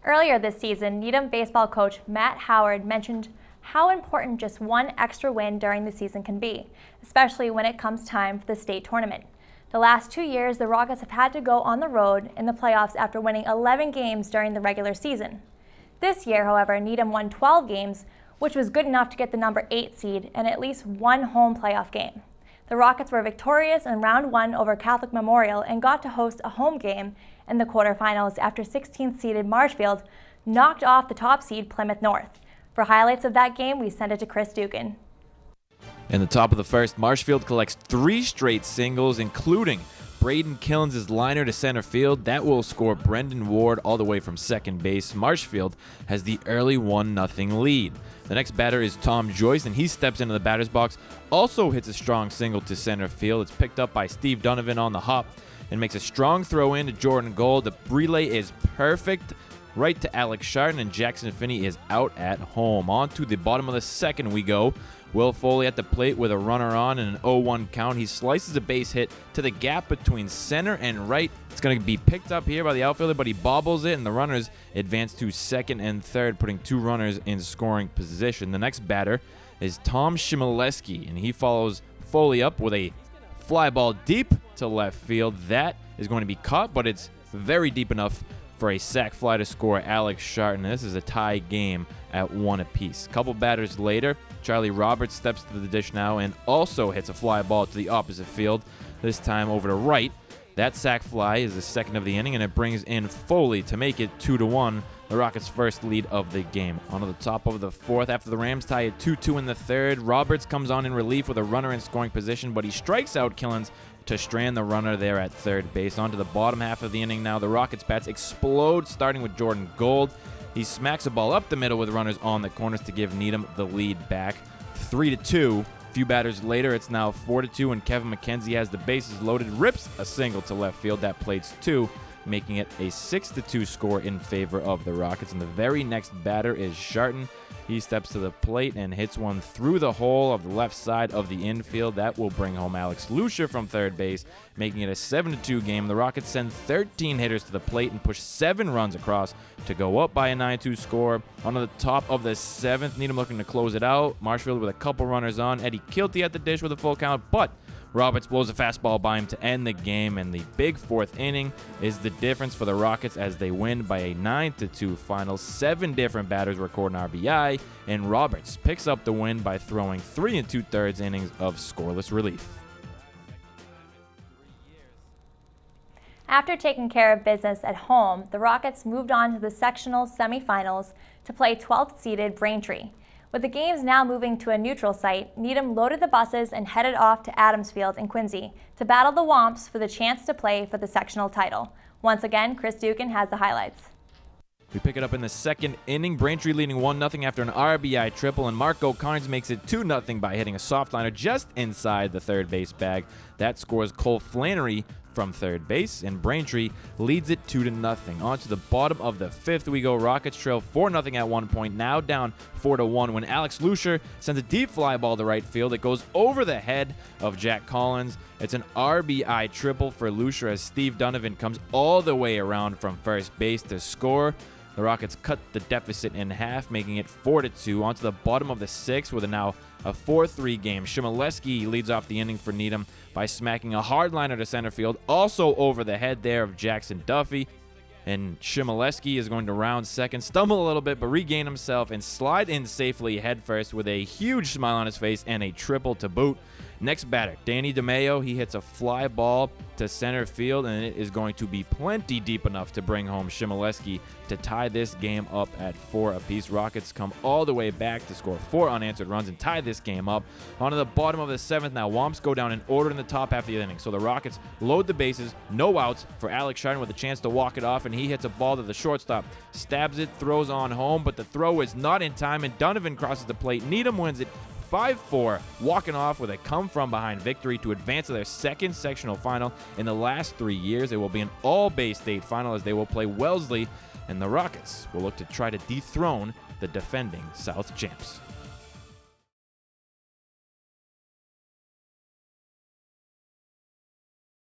Earlier this season, Needham baseball coach Matt Howard mentioned how important just one extra win during the season can be, especially when it comes time for the state tournament. The last 2 years, the Rockets have had to go on the road in the playoffs after winning 11 games during the regular season. This year, however, Needham won 12 games, which was good enough to get the number 8 seed and at least one home playoff game. The Rockets were victorious in round 1 over Catholic Memorial and got to host a home game in the quarterfinals after 16th seeded Marshfield knocked off the top seed Plymouth North. For highlights of that game, we send it to Chris Dugan. In the top of the first, Marshfield collects 3 straight singles, including Braden Killens' liner to center field. That will score Brendan Ward all the way from second base. Marshfield has the early 1-0 lead. The next batter is Tom Joyce, and he steps into the batter's box, also hits a strong single to center field. It's picked up by Steve Donovan on the hop and makes a strong throw in to Jordan Gold. The relay is perfect right to Alex Sharton, and Jackson Finney is out at home. On to the bottom of the second we go. Will Foley at the plate with a runner on and an 0-1 count. He slices a base hit to the gap between center and right. It's going to be picked up here by the outfielder, but he bobbles it, and the runners advance to second and third, putting 2 runners in scoring position. The next batter is Tom Shimileski, and he follows Foley up with a fly ball deep to left field. That is going to be caught, but it's very deep enough for a sac fly to score Alex Sharton. This is a tie game at 1 apiece. A couple batters later, Charlie Roberts steps to the dish now and also hits a fly ball to the opposite field, this time over to right. That sac fly is the second of the inning, and it brings in Foley to make it 2-1, the Rockets' first lead of the game. On to the top of the fourth, after the Rams tie it 2-2 in the third, Roberts comes on in relief with a runner in scoring position, but he strikes out Killens to strand the runner there at third base. On to the bottom half of the inning now. The Rockets' bats explode, starting with Jordan Gold. He smacks a ball up the middle with runners on the corners to give Needham the lead back. 3-2. A few batters later, it's now 4-2, and Kevin McKenzie has the bases loaded, rips a single to left field. That plates 2, making it a 6-2 score in favor of the Rockets. And the very next batter is Sharton. He steps to the plate and hits one through the hole of the left side of the infield. That will bring home Alex Lucia from third base, making it a 7-2 game. The Rockets send 13 hitters to the plate and push 7 runs across to go up by a 9-2 score. On to the top of the 7th, Needham looking to close it out. Marshfield with a couple runners on. Eddie Kilty at the dish with a full count, but Roberts blows a fastball by him to end the game, and the big 4th inning is the difference for the Rockets as they win by a 9-2 final. 7 different batters record an RBI, and Roberts picks up the win by throwing 3 2/3 innings of scoreless relief. After taking care of business at home, the Rockets moved on to the sectional semifinals to play 12th seeded Braintree. With the games now moving to a neutral site, Needham loaded the buses and headed off to Adamsfield in Quincy to battle the Womps for the chance to play for the sectional title. Once again, Chris Dugan has the highlights. We pick it up in the second inning. Braintree leading 1-0 after an RBI triple, and Marco Carnes makes it 2-0 by hitting a soft liner just inside the third base bag. That scores Cole Flannery from third base, and Braintree leads it 2-0. On to the bottom of the 5th we go. Rockets trail 4-0 at one point, now down 4-1 when Alex Lucia sends a deep fly ball to right field. It goes over the head of Jack Collins. It's an RBI triple for Lucia as Steve Donovan comes all the way around from first base to score. The Rockets cut the deficit in half, making it 4-2. On to the bottom of the 6th with now a 4-3 game. Shimileski leads off the inning for Needham by smacking a hardliner to center field, also over the head there of Jackson Duffy. And Shimileski is going to round second, stumble a little bit, but regain himself and slide in safely headfirst with a huge smile on his face and a triple to boot. Next batter, Danny DeMayo. He hits a fly ball to center field, and it is going to be plenty deep enough to bring home Shimileski to tie this game up at 4 apiece. Rockets come all the way back to score 4 unanswered runs and tie this game up. On to the bottom of the 7th now. Womps go down in order in the top half of the inning. So the Rockets load the bases, no outs for Alex Sharton with a chance to walk it off, and he hits a ball to the shortstop, stabs it, throws on home, but the throw is not in time, and Donovan crosses the plate. Needham wins it 5-4, walking off with a come-from-behind victory to advance to their second sectional final in the last 3 years. It will be an all-Bay State final as they will play Wellesley, and the Rockets will look to try to dethrone the defending South champs.